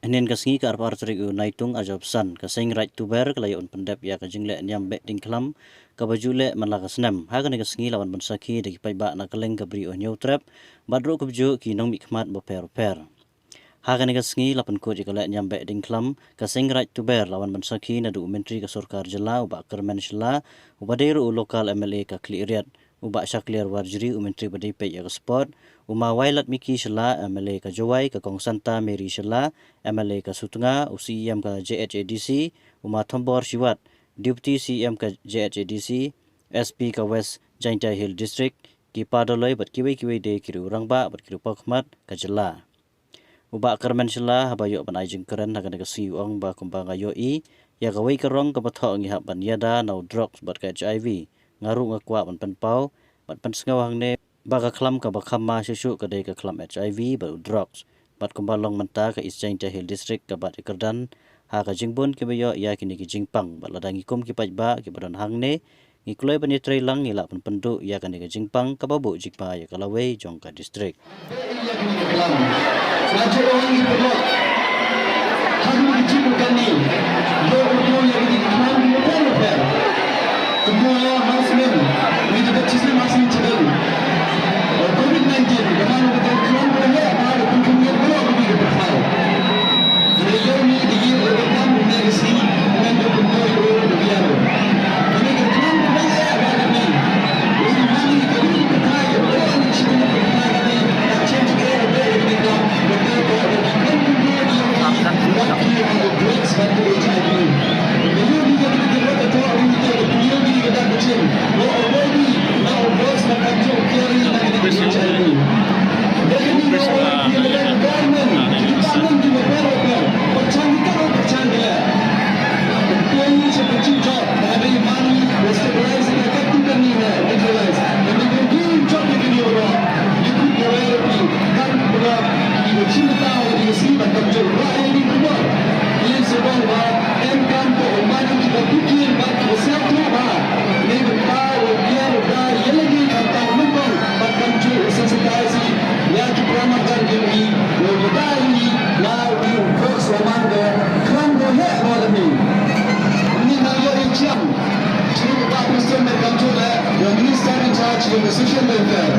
Henin kasngi ka arpar trik naitung ajab san kasing right to bear kalayon pendep ya kajingle nyam bet dingklam kabajule manlakas nem hagan kasngi lawan bensaki de kipai ba nakaleng kabri onyo trap badro kubju ki nong mikmat bo per hagan kasngi lapan ko jikale nyam bet dingklam kasing right to bear lawan bensaki na du menteri ka sarkar jela uba kermen shela ubaderu lokal MLA ka klieriat uba syakliar warjiri menteri badai pe ya sport Uma wailat miki shela MLA ka Jawai ka Kong Santa Mary shela MLA ka Sutunga UCM ka JHADC Uma Thombor Shiwat Deputy CM ka JHADC SP ka West Jaintia Hill District ki padoloi bat kiwai de kiru rangba bat kiru pakmat ka jela Uba kermen shela habayo banai jengkeren hagan ka siuang ba kumbanga yoi ya gawai kerong ka batho ngi haban yada nau drugs bat ka HIV ngaru ngakwa ban penpau bat pensngawang ne Baga klam ka bakama susu kadai ka klam HIV baru drugs. Bat kumbalong menta ka East Jaintia Hill District ka bat ikerdan ha ka jingbun ki bayo ya kini ki jingpang bat ladangi kum ki pajba ki badan hangne ngi kulai bani trai lang ila pen pendu ya kini ki jingpang ka babu jikpa ya kalawei jongka district. The Minister in charge of the social welfare.